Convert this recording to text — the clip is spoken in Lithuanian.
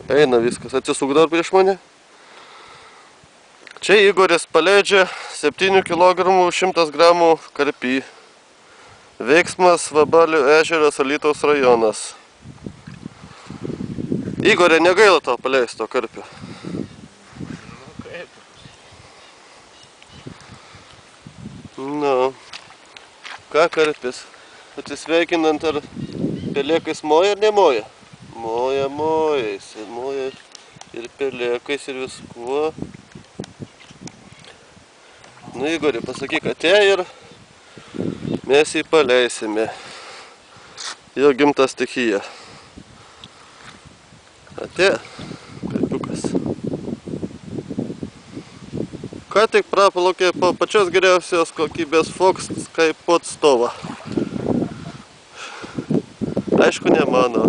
Eina viskas, atsisuk dar prieš mane. Čia Igoris paleidžia 7 kg 100 gramų karpį. Veiksmas Vabalių ežeras, Alytaus rajonas. Igorė, negaila tau paleisto karpio? Nu, ką karpis? Atsisveikinant, ar pelėkais moja ar nemoja? Moja, jisai moja ir pelėkais ir viskuo. Nu, Igorė, pasakyk, atė ir mes jį paleisime. Jo gimta stichija. Atė, karpiukas. Ką tik prapalaukė po pačios geriausios kokybės Fox Skypod stovą. Aišku, ne mano.